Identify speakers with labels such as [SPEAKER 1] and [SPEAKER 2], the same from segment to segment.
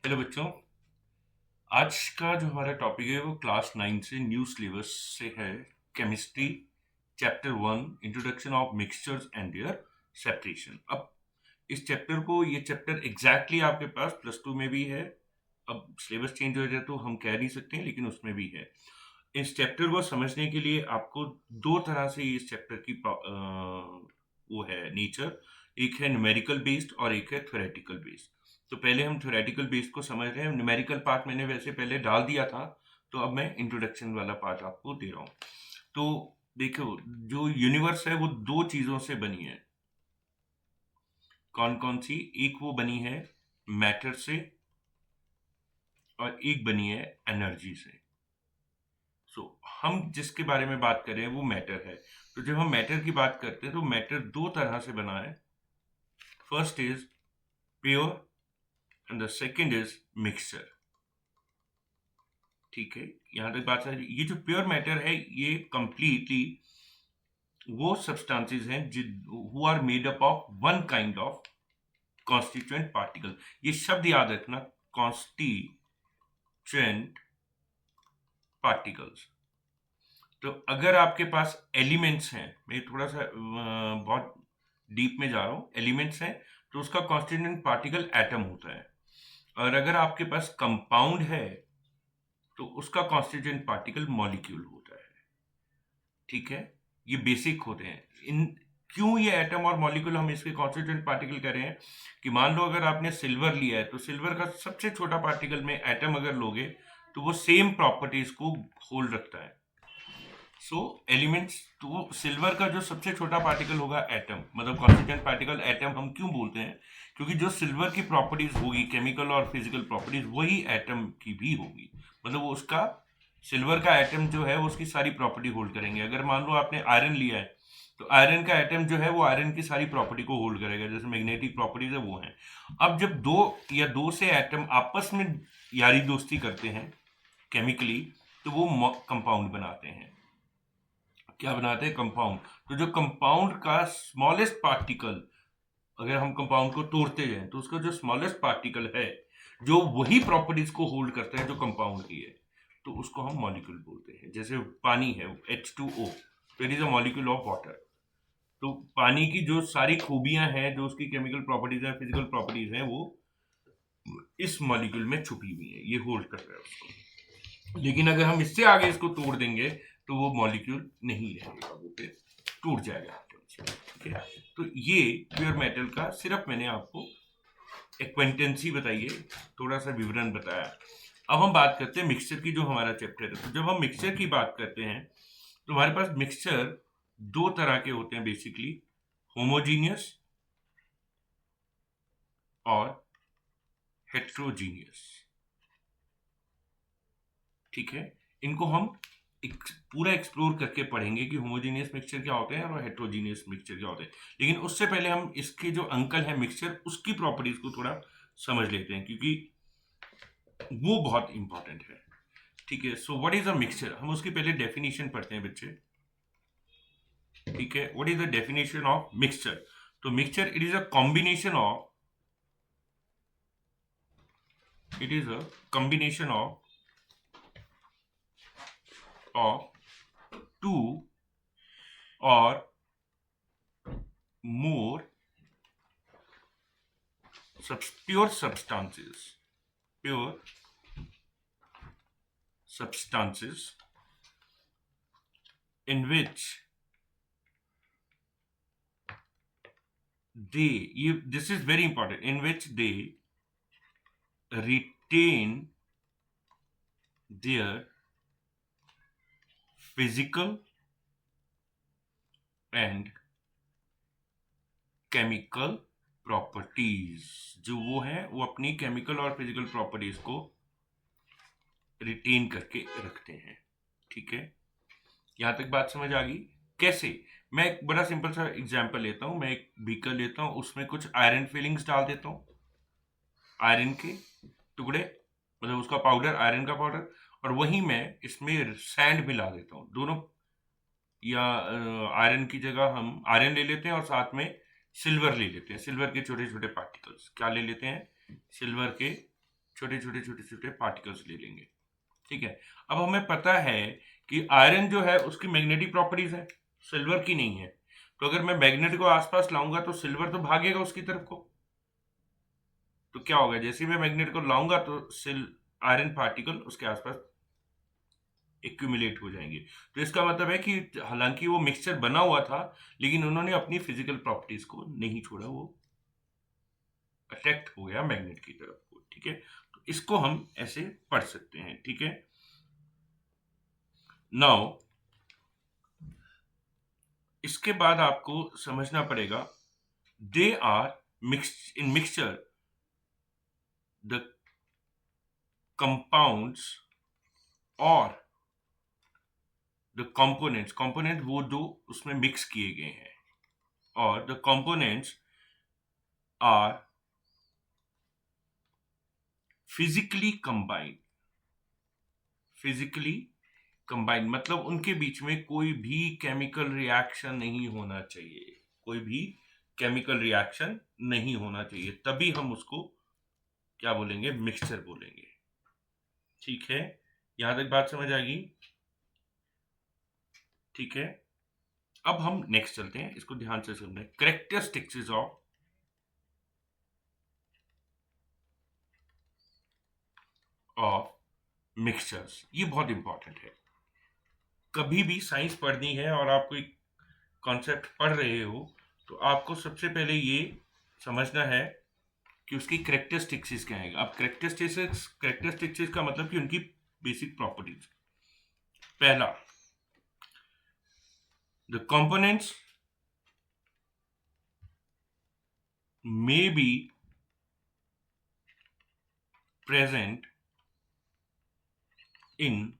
[SPEAKER 1] Hello बच्चों। आज का जो हमारा टॉपिक है वो क्लास 9 से न्यू सिलेबस से है। Chemistry chapter 1 introduction of mixtures and their separation. अब इस चैप्टर को ये चैप्टर एग्जैक्टली आपके पास प्लस टू में भी है। अब सिलेबस चेंज हो जाए तो हम कह नहीं सकते हैं, लेकिन उसमें भी है। इस चैप्टर को समझने के लिए आपको दो तरह से इस चैप्टर की वो है नेचर। एक है न्यूमेरिकल बेस्ड और एक है थ्योरेटिकल बेस्ड। तो पहले हम थ्योरेटिकल बेस्ड को समझ रहे हैं। न्यूमेरिकल पार्ट मैंने वैसे पहले डाल दिया था, तो अब मैं इंट्रोडक्शन वाला पार्ट आपको दे रहा हूँ। तो देखो, जो यूनिवर्स है वो दो चीजों से बनी है। कौन कौन सी? एक वो बनी है मैटर से और एक बनी है एनर्जी से। सो हम जिसके बारे में बात कर रहे हैं वो मैटर है। तो जब हम मैटर की बात करते हैं तो मैटर दो तरह से बना है। First is pure and the second is mixture. ठीक है, यहां तक बात है। ये जो प्योर मैटर है ये कंप्लीटली वो सब्सटेंसेस हैं who are made up of one kind of constituent particle. ये शब्द याद रखना, कॉन्स्टिट्यूएंट पार्टिकल्स। तो अगर आपके पास एलिमेंट्स हैं, मैं थोड़ा सा बहुत डीप में जा रहा हूँ, एलिमेंट्स हैं तो उसका कॉन्स्टिट्यूएंट पार्टिकल एटम होता है। और अगर आपके पास कंपाउंड है तो उसका कॉन्स्टिट्यूएंट पार्टिकल मॉलिक्यूल होता है। ठीक है, ये बेसिक होते हैं। इन क्यों ये एटम और मॉलिक्यूल हम इसके कॉन्स्टिट्यूएंट पार्टिकल कह रहे हैं कि मान लो अगर आपने सिल्वर लिया है तो सिल्वर का सबसे छोटा पार्टिकल में एटम अगर लोगे तो वो सेम प्रॉपर्टीज को होल्ड रखता है। सो एलिमेंट्स, तो सिल्वर का जो सबसे छोटा पार्टिकल होगा एटम, मतलब कॉन्स्टिट्यूएंट पार्टिकल एटम हम क्यों बोलते हैं? क्योंकि जो सिल्वर की प्रॉपर्टीज होगी, केमिकल और फिजिकल प्रॉपर्टीज, वही एटम की भी होगी। मतलब वो उसका, सिल्वर का एटम जो है वो उसकी सारी प्रॉपर्टी होल्ड करेंगे। अगर मान लो आपने आयरन लिया है तो आयरन का एटम जो है वो आयरन की सारी प्रॉपर्टी को होल्ड करेगा, जैसे मैग्नेटिक प्रॉपर्टीज है वो है। अब जब दो या दो से एटम आपस में यारी दोस्ती करते हैं केमिकली, तो वो कंपाउंड बनाते हैं। क्या बनाते हैं? कंपाउंड। तो जो कंपाउंड का स्मॉलेस्ट पार्टिकल, अगर हम कंपाउंड को तोड़ते जाएं तो उसका जो स्मॉलेस्ट पार्टिकल है जो वही प्रॉपर्टीज को होल्ड करता है जो कंपाउंड की है, तो उसको हम मॉलिक्यूल बोलते हैं। जैसे पानी है H2O, तो it is a molecule of water. तो पानी की जो सारी खूबियां हैं, जो उसकी केमिकल प्रॉपर्टीज है, फिजिकल प्रॉपर्टीज हैं, वो इस मॉलिक्यूल में छुपी हुई है, ये होल्ड कर रहा है उसको। लेकिन अगर हम इससे आगे इसको तोड़ देंगे तो वो मॉलिक्यूल नहीं रहेगा, वो फिर टूट जाएगा आटम से। ठीक है, तो ये प्योर मेटल का सिर्फ मैंने आपको एक्वेंटेंसी बताई है, थोड़ा सा विवरण बताया। अब हम बात करते हैं मिक्सचर की, जो हमारा चैप्टर है। तो जब हम मिक्सचर की बात करते हैं तो हमारे पास मिक्सचर दो तरह के होते हैं बेसिकली, होमोजीनियस और हेट्रोजीनियस। ठीक है, इनको हम पूरा एक्सप्लोर करके पढ़ेंगे कि होमोजेनियस मिक्सचर क्या होते हैं और हेट्रोजीनियस मिक्सचर क्या होते हैं। लेकिन उससे पहले हम इसके जो अंकल है मिक्सचर, उसकी प्रॉपर्टीज को थोड़ा समझ लेते हैं, क्योंकि वो बहुत इंपॉर्टेंट है। ठीक है, so what is a mixture, हम उसकी पहले डेफिनेशन पढ़ते हैं बच्चे। ठीक है, what is the definition of mixture? तो mixture, it is a combination of, it is a combination of two और more pure substances in which this is very important, in which they retain their physical and chemical properties. जो वो है वो अपनी chemical और physical properties को retain करके रखते हैं। ठीक है, यहां तक बात समझ आ गई? कैसे? मैं एक बड़ा सिंपल सा एग्जांपल लेता हूं। मैं एक बीकर लेता हूं, उसमें कुछ आयरन फिलिंग्स डाल देता हूं, आयरन के टुकड़े, मतलब उसका पाउडर, आयरन का पाउडर। और वहीं मैं इसमें सैंड मिला देता हूँ दोनों, या आयरन की जगह हम आयरन ले लेते हैं और साथ में सिल्वर ले लेते हैं। सिल्वर के छोटे छोटे पार्टिकल्स क्या ले लेते हैं? सिल्वर के छोटे छोटे छोटे छोटे पार्टिकल्स ले लेंगे। ठीक है, अब हमें पता है कि आयरन जो है उसकी मैग्नेटिक प्रॉपर्टीज है, सिल्वर की नहीं है। तो अगर मैं मैग्नेट को आसपास लाऊंगा तो सिल्वर तो भागेगा उसकी तरफ को। तो क्या होगा, जैसे ही मैं मैग्नेट को लाऊंगा तो आयरन पार्टिकल उसके आसपास एक्यूमुलेट हो जाएंगे। तो इसका मतलब है कि हालांकि वो मिक्सचर बना हुआ था, लेकिन उन्होंने अपनी फिजिकल प्रॉपर्टीज को नहीं छोड़ा, वो अट्रैक्ट हो गया मैग्नेट की तरफ को। ठीक है, तो इसको हम ऐसे पढ़ सकते हैं। ठीक है, नाउ इसके बाद आपको समझना पड़ेगा, they are mix in mixture the compounds और द कंपोनेंट्स, कंपोनेंट वो दो उसमें मिक्स किए गए हैं, और the components are physically combined. Physically combined मतलब उनके बीच में कोई भी केमिकल रिएक्शन नहीं होना चाहिए, कोई भी केमिकल रिएक्शन नहीं होना चाहिए, तभी हम उसको क्या बोलेंगे, मिक्सचर बोलेंगे। ठीक है, यहां तक बात समझ आएगी? ठीक है, अब हम नेक्स्ट चलते हैं, इसको ध्यान से सुनना है। कैरेक्टरिस्टिक्स ऑफ मिक्सचर्स, ये बहुत इंपॉर्टेंट है। कभी भी साइंस पढ़नी है और आप कोई कॉन्सेप्ट पढ़ रहे हो तो आपको सबसे पहले ये समझना है कि उसकी कैरेक्टरिस्टिक्स क्या है। अब कैरेक्टरिस्टिक्स का मतलब कि उनकी बेसिक प्रॉपर्टीज। पहला, the components may be present in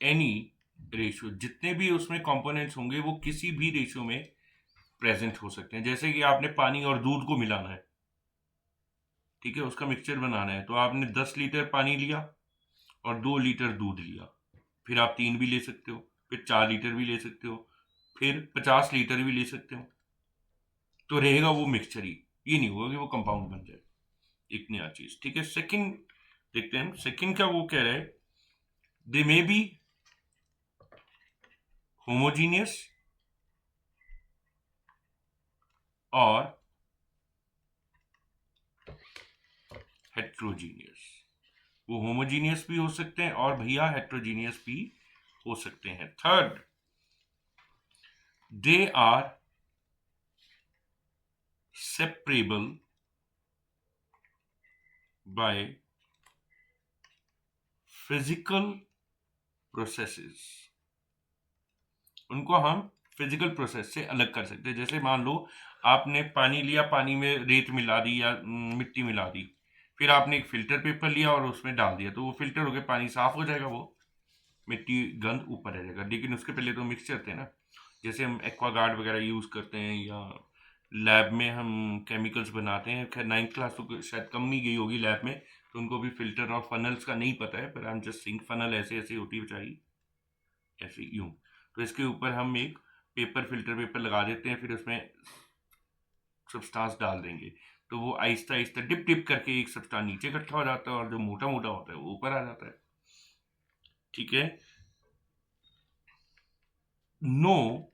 [SPEAKER 1] any ratio, जितने भी उसमें कंपोनेंट्स होंगे वो किसी भी रेशियो में प्रेजेंट हो सकते हैं। जैसे कि आपने पानी और दूध को मिलाना है, ठीक है, उसका मिक्सचर बनाना है, तो आपने 10 लीटर पानी लिया और 2 लीटर दूध लिया, फिर आप 3 भी ले सकते हो, फिर 4 लीटर भी ले सकते हो, फिर 50 लीटर भी ले सकते हो, तो रहेगा वो मिक्सचर ही, ये नहीं होगा कि वो कंपाउंड बन जाए। एक नया चीज। ठीक है, सेकंड देखते हैं, सेकंड का वो कह रहा है, दे मे बी होमोजीनियस और हेट्रोजीनियस। वो होमोजीनियस भी हो सकते हैं और भैया हेट्रोजीनियस भी हो सकते हैं। Third, they are separable by physical processes. उनको हम फिजिकल प्रोसेस से अलग कर सकते हैं। जैसे मान लो आपने पानी लिया, पानी में रेत मिला दी या मिट्टी मिला दी, फिर आपने एक फिल्टर पेपर लिया और उसमें डाल दिया, तो वो फिल्टर होकर पानी साफ हो जाएगा, वो मिट्टी गंद ऊपर रह जाएगा। लेकिन उसके पहले तो मिक्सचर थे ना, जैसे हम एक्वागार्ड वगैरह यूज करते हैं या लैब में हम केमिकल्स बनाते हैं। खैर 9th क्लास तो शायद कम नहीं गई होगी लैब में, तो उनको भी फिल्टर और फनल्स का नहीं पता है, पर I am just sing funnel ऐसे ऐसे होती है बेचारी, ऐसे यूं। तो इसके ऊपर हम एक पेपर, फिल्टर पेपर लगा देते हैं, फिर उसमें सब्सटेंस डाल देंगे, तो वो आहिस्ता आहिस्ता डिप डिप करके एक सब्सटेंस नीचे इकट्ठा हो जाता है और जो मोटा मोटा होता है वो ऊपर आ जाता है। ठीक है, no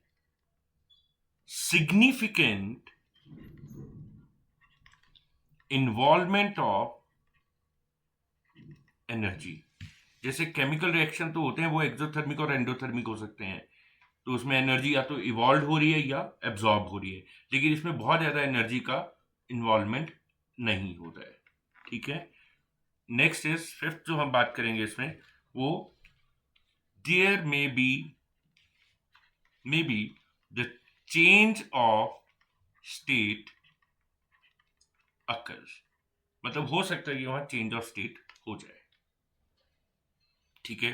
[SPEAKER 1] significant involvement of energy. जैसे केमिकल रिएक्शन तो होते हैं वो एक्सोथर्मिक और एंडोथर्मिक हो सकते हैं, तो उसमें एनर्जी या तो इवॉल्व हो रही है या एब्जॉर्ब हो रही है, लेकिन इसमें बहुत ज्यादा एनर्जी का इन्वॉल्वमेंट नहीं होता है। ठीक है, नेक्स्ट इज फिफ्थ जो हम बात करेंगे इसमें, वो there may be the change of state occurs. मतलब हो सकता है कि वहां चेंज ऑफ स्टेट हो जाए। ठीक है,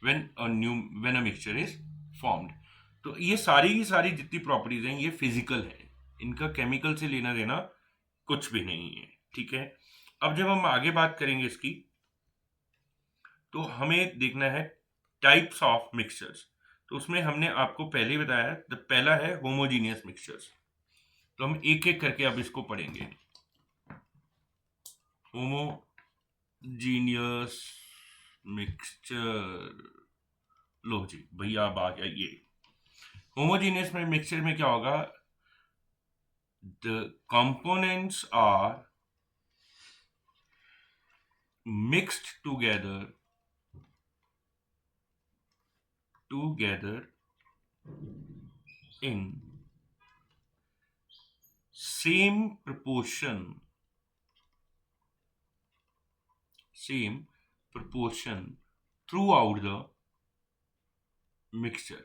[SPEAKER 1] when a mixture is formed. तो ये सारी की सारी जितनी प्रॉपर्टीज हैं ये फिजिकल है, इनका केमिकल से लेना देना कुछ भी नहीं है। ठीक है, अब जब हम आगे बात करेंगे इसकी, तो हमें देखना है टाइप्स ऑफ मिक्सचर्स। तो उसमें हमने आपको पहले ही बताया, तो पहला है होमोजीनियस मिक्सचर्स। तो हम एक एक करके अब इसको पढ़ेंगे। Homogeneous mixture. लो जी भैया अब आ गया ये। होमोजीनियस में मिक्सचर में क्या होगा, the components are mixed together in same proportion throughout the mixture।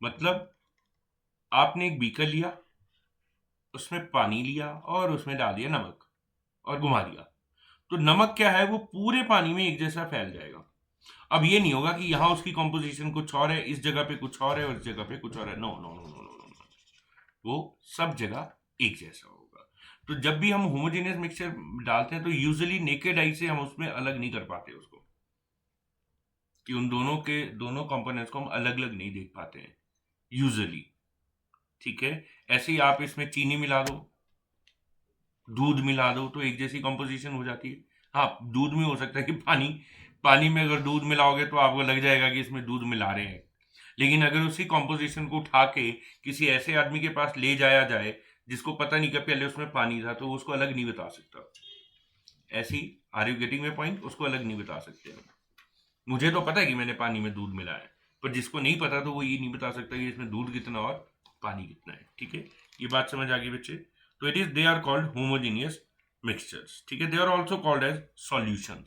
[SPEAKER 1] मतलब आपने एक बीकर लिया, उसमें पानी लिया और उसमें डाल दिया नमक और घुमा दिया, तो नमक क्या है, वो पूरे पानी में एक जैसा फैल जाएगा। अब ये नहीं होगा कि यहां उसकी कॉम्पोजिशन कुछ और है, इस जगह पे कुछ और है और इस जगह पे कुछ और है। No no no no no no, वो सब जगह एक जैसा होगा। तो जब भी हम होमोजेनियस मिक्सचर डालते हैं तो यूजुअली नेकेड आई से हम उसमें अलग नहीं कर पाते उसको, कि उन दोनों कंपोनेंट्स को हम अलग अलग नहीं देख पाते हैं यूजुअली। ठीक है, ऐसे ही आप इसमें चीनी मिला दो, दूध मिला दो, तो एक जैसी कंपोजिशन हो जाती है। हाँ, दूध में हो सकता है कि पानी में अगर दूध मिलाओगे तो आपको लग जाएगा कि इसमें दूध मिला रहे हैं, लेकिन अगर उसी कंपोजिशन को उठा के किसी ऐसे आदमी के पास ले जाया जाए जिसको पता नहीं कि पहले उसमें पानी था, तो उसको अलग नहीं बता सकता। ऐसी, are you getting my point? उसको अलग नहीं बता सकते हम। मुझे तो पता है कि मैंने पानी में दूध मिलाया है, पर जिसको नहीं पता तो वो ये नहीं बता सकता कि इसमें दूध कितना और पानी कितना है। ठीक है, ये बात समझ आ गई बच्चे? तो it is, they are called homogeneous mixtures. ठीक है, they are also called as solution.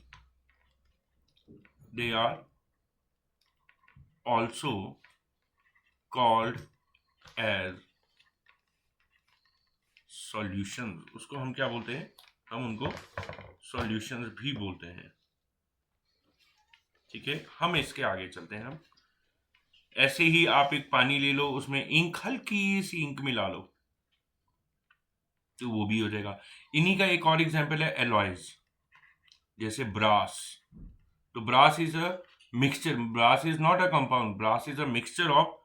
[SPEAKER 1] They are also called as solution. उसको हम क्या बोलते हैं? हम उनको सॉल्यूशंस भी बोलते हैं। ठीक है, हम इसके आगे चलते हैं। हम ऐसे ही आप एक पानी ले लो, उसमें इंक, हल्की सी इंक मिला लो, तो वो भी हो जाएगा। इन्हीं का एक और एग्जांपल है एलॉयज, जैसे ब्रास। तो brass is a mixture, brass is not a compound, brass is a mixture of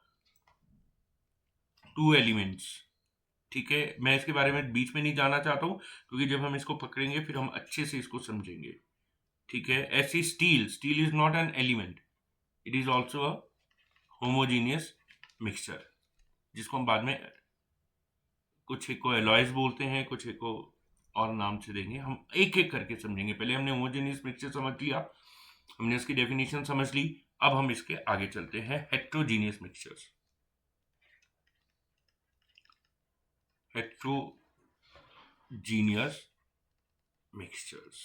[SPEAKER 1] two elements. ठीक है, मैं इसके बारे में बीच में नहीं जाना चाहता हूं, क्योंकि जब हम इसको पकड़ेंगे फिर हम अच्छे से इसको समझेंगे। ठीक है, ऐसी steel is not an element, it is also a homogeneous mixture, जिसको हम बाद में कुछ एक को एलॉयज बोलते हैं, कुछ एक को और नाम से देंगे। हम एक एक करके समझेंगे। पहले हमने होमोजेनियस मिक्सचर समझ लिया, हमने उसकी डेफिनेशन समझ ली। अब हम इसके आगे चलते हैं, heterogeneous mixtures. Heterogeneous mixtures,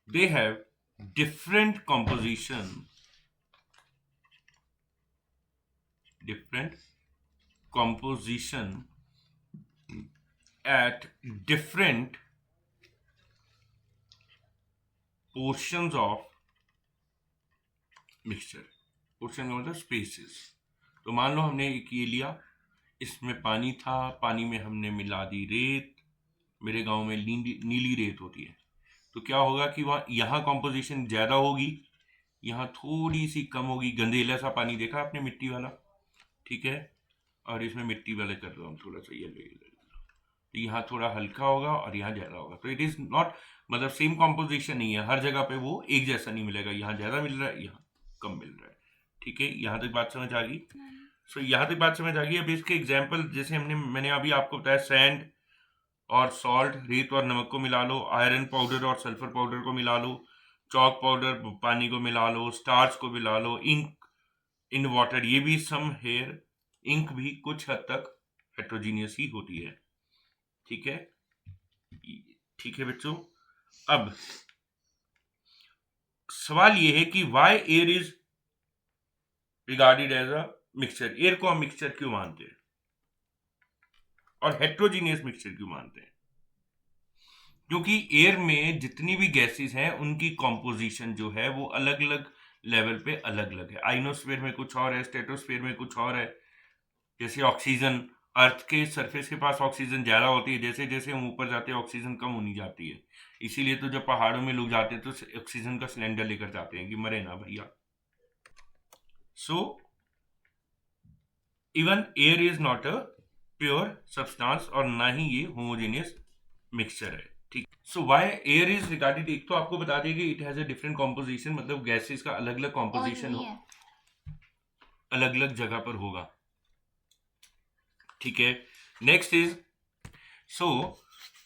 [SPEAKER 1] they have different composition at different portions of mixture। Portion का मतलब स्पेसेस। तो मान लो हमने एक ये लिया, इसमें पानी था, पानी में हमने मिला दी रेत। मेरे गांव में नीली रेत होती है, तो क्या होगा कि वहाँ यहाँ कॉम्पोजिशन ज़्यादा होगी, यहाँ थोड़ी सी कम होगी। गंदेला सा पानी देखा आपने, मिट्टी वाला? ठीक है, और इसमें मिट्टी वाले कर रहा हूँ थोड़ा सा येलो येलो, तो यहाँ थोड़ा हल्का होगा और यहाँ ज़्यादा होगा। तो इट इज़ नॉट, मतलब सेम कॉम्पोजिशन नहीं है, हर जगह पे वो एक जैसा नहीं मिलेगा, यहाँ ज़्यादा मिल रहा है, यहाँ कम मिल रहा है। ठीक है, यहाँ तक बात समझ आ गई? सो यहाँ तक बात समझ आ गई। अब इसके एग्जाम्पल, जैसे मैंने अभी आपको बताया, सैंड और सॉल्ट, रेत और नमक को मिला लो, आयरन पाउडर और सल्फर पाउडर को मिला लो, चॉक पाउडर पानी को मिला लो, स्टार्च को मिला लो, इंक इन वाटर, ये भी सम हेयर, इंक भी कुछ हद तक हेट्रोजीनियस ही होती है। ठीक है, ठीक है बच्चों। अब सवाल ये है कि why air is regarded as a mixture. Air को हम मिक्सचर क्यों मानते हैं और हेट्रोजीनियस मिक्सचर क्यों मानते हैं? क्योंकि एयर में जितनी भी गैसेस हैं उनकी कॉम्पोजिशन जो है वो अलग अलग लेवल पे अलग अलग है। आइनोस्फीयर में कुछ और है, स्ट्रेटोस्फीयर में कुछ और है। जैसे ऑक्सीजन, अर्थ के सरफेस के पास ऑक्सीजन ज़्यादा होती है, जैसे जैसे हम ऊपर जाते हैं ऑक्सीजन कम होनी जाती है। इसीलिए तो जब पहाड़ों में लोग जाते हैं तो ऑक्सीजन का सिलेंडर लेकर जाते हैं कि मरे ना भैया। So even air is not a pure substance, और ना ही ये होमोजेनियस मिक्सचर है, ठीक। So why air is regarded, एक तो आपको बता दें कि it has a different composition, मतलब गैसेस का अलग अलग कॉम्पोजिशन हो, अलग अलग जगह पर होगा, ठीक है। नेक्स्ट इज, सो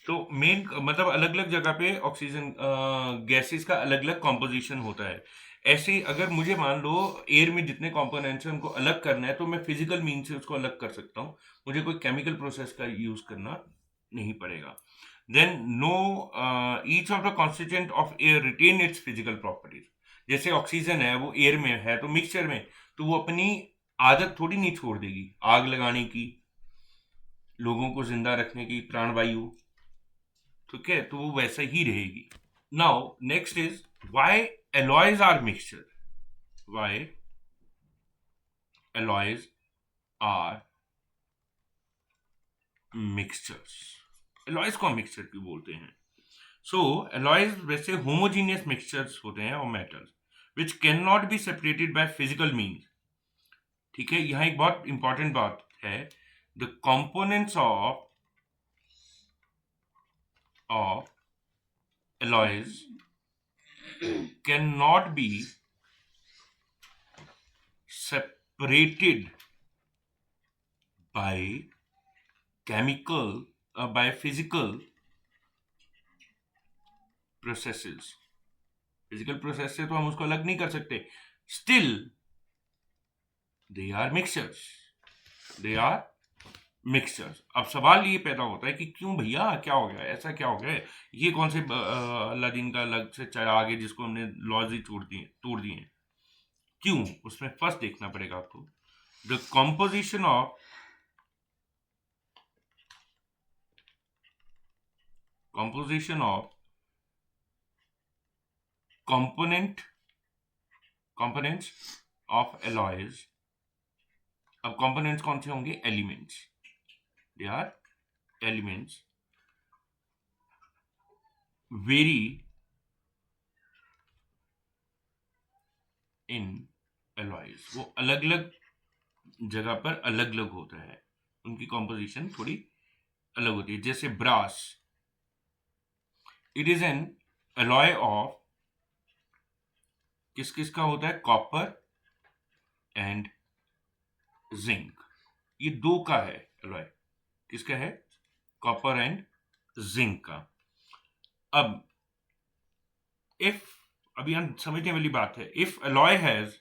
[SPEAKER 1] तो मेन मतलब अलग अलग जगह पे ऑक्सीजन गैसेस का अलग अलग कॉम्पोजिशन होता है। ऐसे ही अगर मुझे मान लो एयर में जितने कंपोनेंट्स हैं उनको अलग करना है, तो मैं फिजिकल मीन से उसको अलग कर सकता हूँ, मुझे कोई केमिकल प्रोसेस का यूज करना नहीं पड़ेगा। Then no, each of the constituent of air retain its physical properties. जैसे ऑक्सीजन है वो एयर में है तो मिक्सचर में, तो वो अपनी आदत थोड़ी नहीं छोड़ देगी, आग लगाने की, लोगों को जिंदा रखने की, प्राणवायु, ठीक है, तो वो वैसे ही रहेगी। Now next is why alloys are mixture, why alloys are mixtures, alloys को हम मिक्सचर क्यों बोलते हैं? सो एलॉयज वैसे होमोजीनियस मिक्सचर्स होते हैं और metals which can not be separated by physical means, ठीक है। यहां एक बहुत इंपॉर्टेंट बात है, the components of alloys cannot be separated by chemical by physical processes। Physical process से तो हम उसको अलग नहीं कर सकते, still they are mixtures, they are mixtures. अब सवाल ये पैदा होता है कि क्यों भैया, क्या हो गया, ऐसा क्या हो गया, ये कौन से अलादीन का अलग से चिराग है जिसको हमने लॉज ही तोड़ दिए हैं, क्यों? उसमें फर्स्ट देखना पड़ेगा आपको, the composition of component components of alloys। अब components कौन से होंगे? Elements, they are elements, vary in alloys, वो अलग अलग जगह पर अलग अलग होता है, उनकी कॉम्पोजिशन थोड़ी अलग होती है। जैसे brass, it is an alloy of, किस किस का होता है? कॉपर एंड जिंक, ये दो का है alloy, किसका है? कॉपर एंड जिंक का। अब इफ, अभी हम समझने वाली बात है, if alloy has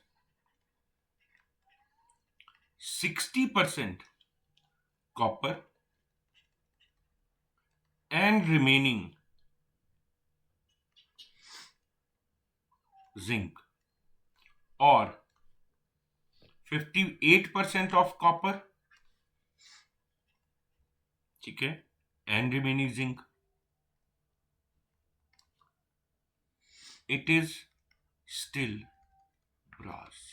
[SPEAKER 1] 60% copper and remaining zinc, or 58% of copper, ठीक है, and remaining zinc, it is still brass।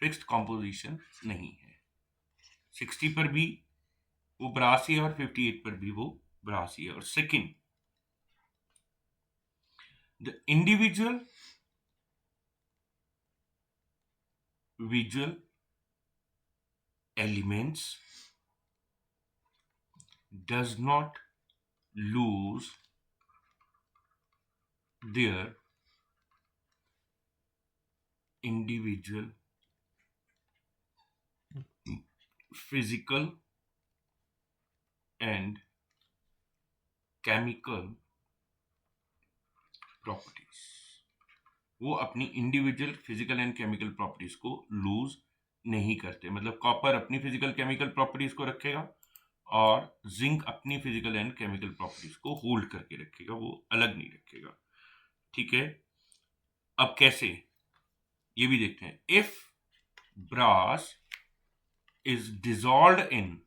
[SPEAKER 1] Fixed composition नहीं है, 60 पर भी वो ब्रास ही है और 58 पर भी वो ब्रास ही है। और second, the individual visual elements does not lose their individual physical and chemical properties, वो अपनी individual physical and chemical properties को लूज नहीं करते। मतलब कॉपर अपनी फिजिकल केमिकल प्रॉपर्टीज को रखेगा और जिंक अपनी फिजिकल एंड केमिकल प्रॉपर्टीज को होल्ड करके रखेगा, वो अलग नहीं रखेगा, ठीक है। अब कैसे, ये भी देखते हैं। If brass is dissolved in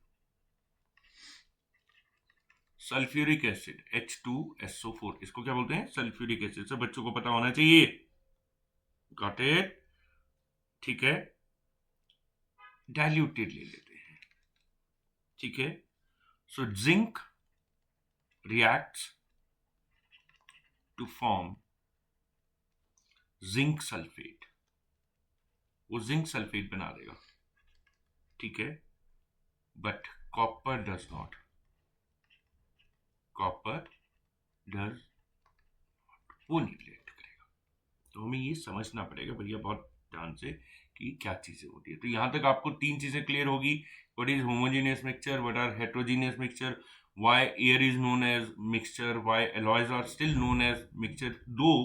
[SPEAKER 1] sulphuric acid H2SO4, इसको क्या बोलते हैं? सल्फ्यूरिक एसिड, सब बच्चों को पता होना चाहिए, गॉट इट, ठीक है। डाइल्यूटेड ले लेते हैं, ठीक है। So zinc reacts to form zinc sulphate, वो जिंक सल्फेट बना देगा, ठीक है। But copper does not, copper does, वो नहीं रिएक्ट करेगा। तो हमें ये समझना पड़ेगा भैया बहुत ध्यान से कि क्या चीजें होती है। तो यहाँ तक आपको तीन चीजें क्लियर होगी, what is homogeneous mixture, what are heterogeneous mixture, why air is known as mixture, why alloys are still known as mixture, though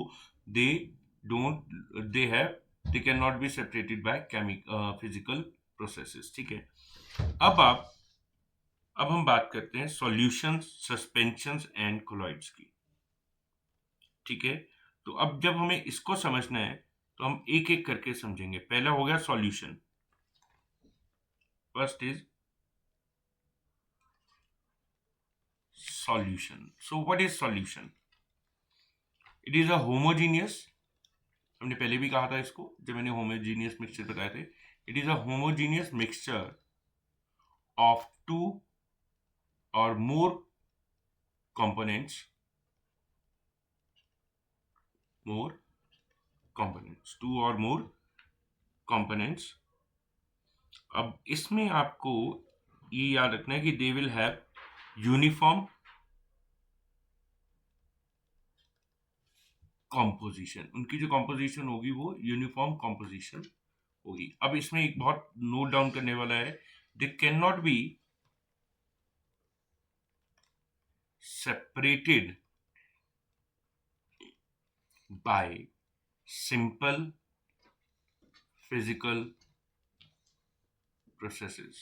[SPEAKER 1] they they cannot be separated by physical processes। ठीक है, अब हम बात करते हैं solutions, suspensions and colloids की। ठीक है, तो अब जब हमें इसको समझना है तो हम एक एक करके समझेंगे। पहला हो गया solution. First is solution. So what is solution? It is a homogeneous, हमने पहले भी कहा था इसको जब मैंने होमोजीनियस मिक्सचर बताए थे। It is a homogeneous mixture of two और मोर कंपोनेंट्स, टू और मोर कंपोनेंट्स। अब इसमें आपको ये याद रखना है कि they will have uniform composition, उनकी जो कॉम्पोजिशन होगी वो यूनिफॉर्म कॉम्पोजिशन होगी। अब इसमें एक बहुत नोट डाउन करने वाला है, they can not be separated by simple physical processes.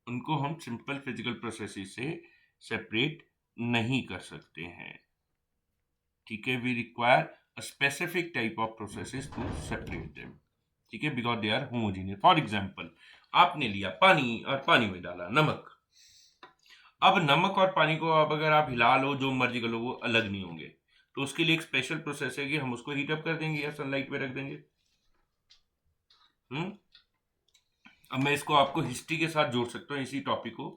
[SPEAKER 1] उनको हम सिंपल फिजिकल प्रोसेसेस से सेपरेट नहीं कर सकते हैं। ठीक है, we require a specific type of processes to separate them. ठीक है, because they are homogeneous. For example, आपने लिया पानी और पानी में डाला नमक। अब नमक और पानी को अब अगर आप हिला लो, जो मर्जी कर लो, वो अलग नहीं होंगे। तो उसके लिए एक स्पेशल प्रोसेस है कि हम उसको हीट अप कर देंगे या सनलाइट पे रख देंगे। अब मैं इसको आपको हिस्ट्री के साथ जोड़ सकता हूँ इसी टॉपिक को।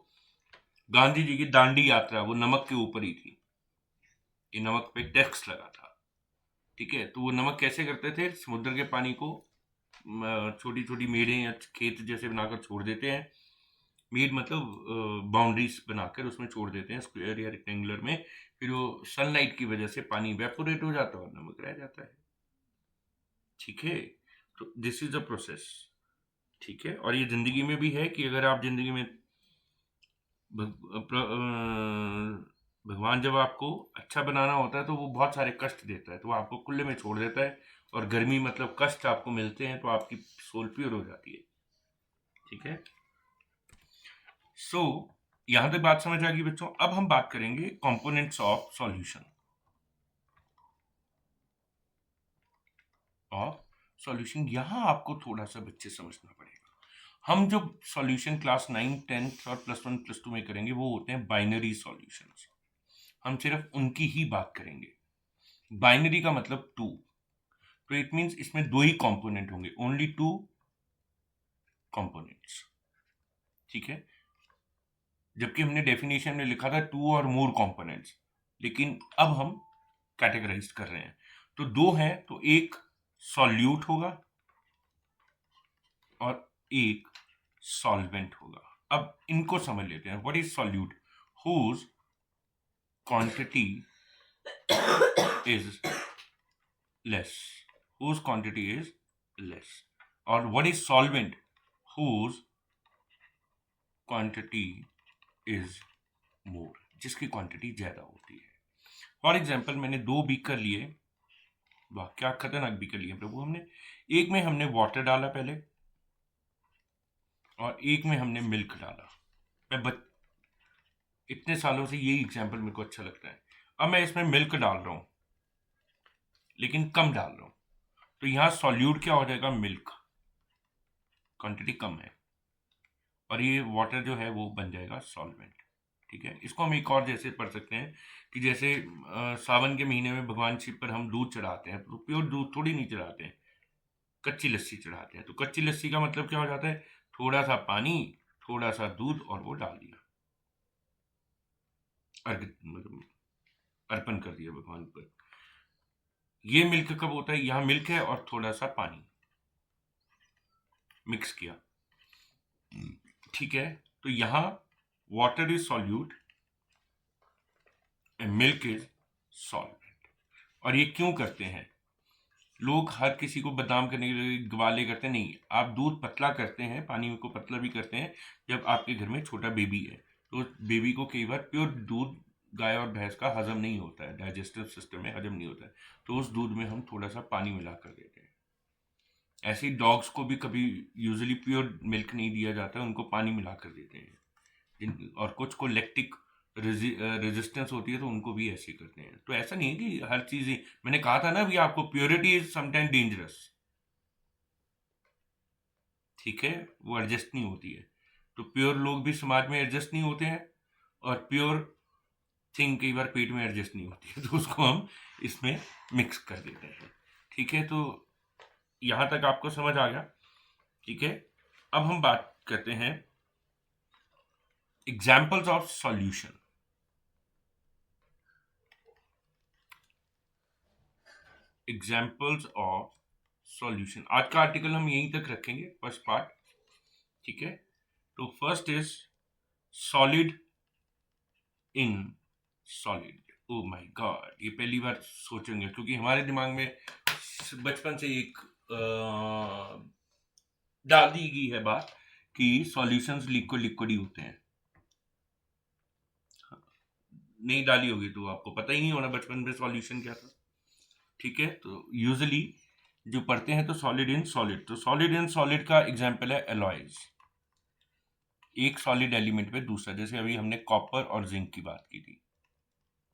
[SPEAKER 1] गांधी जी की दांडी यात्रा वो नमक के ऊपर ही थी, ये नमक पे टैक्स लगा था। ठीक है, तो वो नमक कैसे करते थे? समुद्र के पानी को छोटी छोटी मेड़ें या खेत जैसे बनाकर छोड़ देते हैं। मेड मतलब बाउंड्रीज बनाकर उसमें छोड़ देते हैं, स्क्वायर या रेक्टेंगुलर में। फिर वो सनलाइट की वजह से पानी वेपोरेट हो जाता है और नमक रह जाता है। ठीक है, तो दिस इज अ प्रोसेस। ठीक है, और ये जिंदगी में भी है कि अगर आप जिंदगी में भगवान जब आपको अच्छा बनाना होता है तो वो बहुत सारे कष्ट देता है, तो वो आपको खुले में छोड़ देता है। और गर्मी मतलब कष्ट आपको मिलते हैं तो आपकी सोल प्योर हो जाती है। ठीक है, सो यहां तक बात समझ आ गई बच्चों। अब हम बात करेंगे कंपोनेंट्स ऑफ सॉल्यूशन। यहां आपको थोड़ा सा बच्चे समझना पड़ेगा। हम जो सॉल्यूशन क्लास 9, 10th और +1 +2 में करेंगे वो होते हैं बाइनरी सॉल्यूशंस। हम सिर्फ उनकी ही बात करेंगे। बाइनरी का मतलब टू, तो इट मींस इसमें दो ही कंपोनेंट होंगे, ओनली टू कंपोनेंट्स। ठीक है, जबकि हमने डेफिनेशन में लिखा था टू और मोर कंपोनेंट्स, लेकिन अब हम कैटेगराइज कर रहे हैं। तो दो हैं, तो एक सॉल्यूट होगा और एक सॉल्वेंट होगा। अब इनको समझ लेते हैं। What is solute? Whose quantity is less, whose quantity is less। और what is solvent? whose quantity is more, जिसकी क्वांटिटी ज्यादा होती है। फॉर एग्जाम्पल, मैंने दो बीकर लिए, वाह क्या खतरनाक बीकर लिए प्रभु हमने। एक में हमने वाटर डाला पहले और एक में हमने मिल्क डाला। इतने सालों से यही एग्जाम्पल मेरे को अच्छा लगता है। अब मैं इसमें मिल्क डाल रहा हूं, लेकिन कम डाल रहा हूं, तो यहां सॉल्यूट क्या हो जाएगा? मिल्क, क्वांटिटी कम है, और ये वाटर जो है वो बन जाएगा सॉल्वेंट। ठीक है, इसको हम एक और जैसे पढ़ सकते हैं कि जैसे सावन के महीने में भगवान शिव पर हम दूध चढ़ाते हैं, तो प्योर दूध थोड़ी नहीं चढ़ाते हैं, कच्ची लस्सी चढ़ाते हैं। तो कच्ची लस्सी का मतलब क्या हो जाता है? थोड़ा सा पानी, थोड़ा सा दूध और वो डाल दिया, मतलब अर्पण कर दिया भगवान पर। ये मिल्क कब होता है? यहाँ मिल्क है और थोड़ा सा पानी मिक्स किया। ठीक है, तो यहाँ water is solute and milk is solvent. और ये क्यों करते हैं? लोग हर किसी को बदनाम करने के लिए गवाले करते हैं, नहीं, आप दूध पतला करते हैं, पानी को पतला भी करते हैं जब आपके घर में छोटा बेबी है, तो बेबी को कई बार प्योर दूध गाय और भैंस का हजम नहीं होता है, डाइजेस्टिव सिस्टम में हजम नहीं होता है, तो उस दूध में हम थोड़ा सा पानी मिला कर देते हैं। ऐसे ही डॉग्स को भी कभी यूजुअली प्योर मिल्क नहीं दिया जाता है, उनको पानी मिला कर देते हैं। और कुछ को लैक्टिक रेजिस्टेंस होती है तो उनको भी ऐसे करते हैं। तो ऐसा नहीं है कि हर चीज ही, मैंने कहा था ना अभी आपको, प्योरिटी इज समटाइम डेंजरस, ठीक है, वो एडजस्ट नहीं होती है। तो प्योर लोग भी समाज में एडजस्ट नहीं होते हैं, और प्योर थिंग कई बार पेट में एडजस्ट नहीं होती है, तो उसको हम इसमें मिक्स कर देते हैं। ठीक है, तो यहां तक आपको समझ आ गया? ठीक है, अब हम बात करते हैं examples of solution. Examples of solution, आज का आर्टिकल हम यहीं तक रखेंगे, फर्स्ट पार्ट। ठीक है, तो first is solid in solid. Oh my God, ये पहली बार सोचेंगे, क्योंकि हमारे दिमाग में बचपन से एक डाल दी गई है बात कि सॉल्यूशंस लिक्विड लिक्विड ही होते हैं। नहीं डाली होगी तो आपको पता ही नहीं होना बचपन में सॉल्यूशन क्या था। ठीक है, तो यूजुअली जो पढ़ते हैं तो सॉलिड इन सॉलिड, तो सॉलिड इन सॉलिड का एग्जांपल है एलॉयज, एक सॉलिड एलिमेंट पे दूसरा, जैसे अभी हमने कॉपर और जिंक की बात की थी।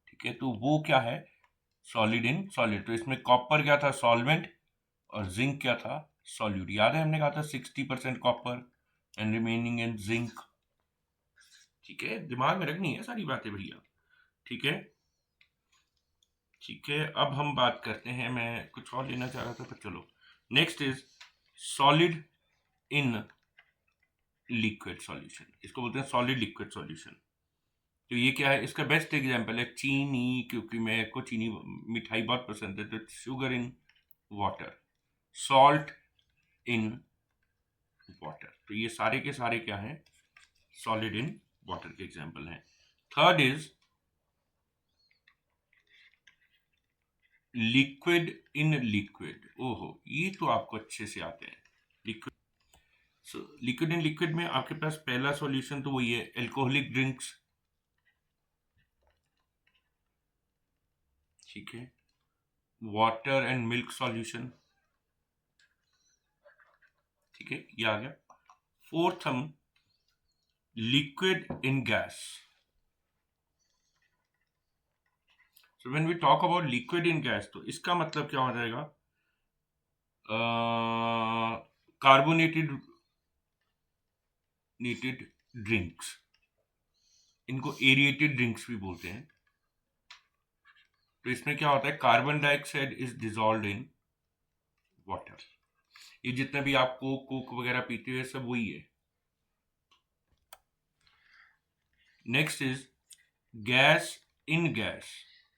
[SPEAKER 1] ठीक है, तो वो क्या है, सॉलिड इन सॉलिड। तो इसमें कॉपर क्या था, सॉल्वेंट, और जिंक क्या था, सॉल्यूट। याद है हमने कहा था 60% copper and remaining in zinc. ठीक है, दिमाग में रखनी है सारी बातें भैया। ठीक है, ठीक है, अब हम बात करते हैं, मैं कुछ और लेना चाह रहा था पर चलो, next is solid in liquid solution, इसको बोलते हैं सॉलिड लिक्विड सॉल्यूशन। तो ये क्या है, इसका बेस्ट एग्जांपल है चीनी, क्योंकि मेरे को चीनी मिठाई बहुत पसंद है, तो sugar in water, salt in water. तो ये सारे के सारे क्या हैं, सॉलिड इन वाटर के एग्जांपल हैं। Third is liquid in liquid. ओहो, ये तो आपको अच्छे से आते हैं, liquid. So liquid in liquid में आपके पास पहला सॉल्यूशन तो वही है, एल्कोहलिक ड्रिंक्स। ठीक है, वाटर एंड मिल्क सॉल्यूशन। ठीक है, ये आ गया। फोर्थ हम liquid in gas. So when we talk about liquid in gas, तो इसका मतलब क्या हो जाएगा, कार्बोनेटेड ड्रिंक्स, इनको एरिएटेड ड्रिंक्स भी बोलते हैं। तो इसमें क्या होता है, carbon dioxide is dissolved in water. ये जितने भी आप कोक वगैरह पीते हुए सब वही है। Next is gas in gas,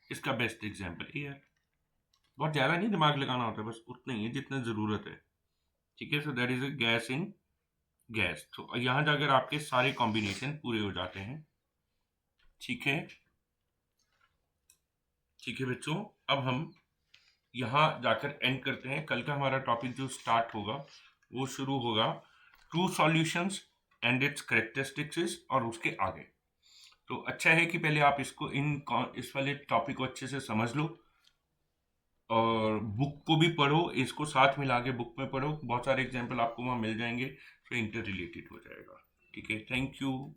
[SPEAKER 1] इसका बेस्ट एग्जांपल एयर। बहुत ज्यादा नहीं दिमाग लगाना होता, बस उतना ही है जितना जरूरत है। ठीक है, so that is a gas in gas. तो यहां जाकर आपके सारे कॉम्बिनेशन पूरे हो जाते हैं। ठीक है, ठीक है बच्चों, अब हम यहाँ जाकर एंड करते हैं। कल का हमारा टॉपिक जो स्टार्ट होगा वो शुरू होगा true solutions and it's characteristics, और उसके आगे। तो अच्छा है कि पहले आप इसको इस वाले टॉपिक को अच्छे से समझ लो, और बुक को भी पढ़ो, इसको साथ मिला के बुक में पढ़ो, बहुत सारे एग्जाम्पल आपको वहाँ मिल जाएंगे, तो इंटर रिलेटेड हो जाएगा। ठीक है, थैंक यू।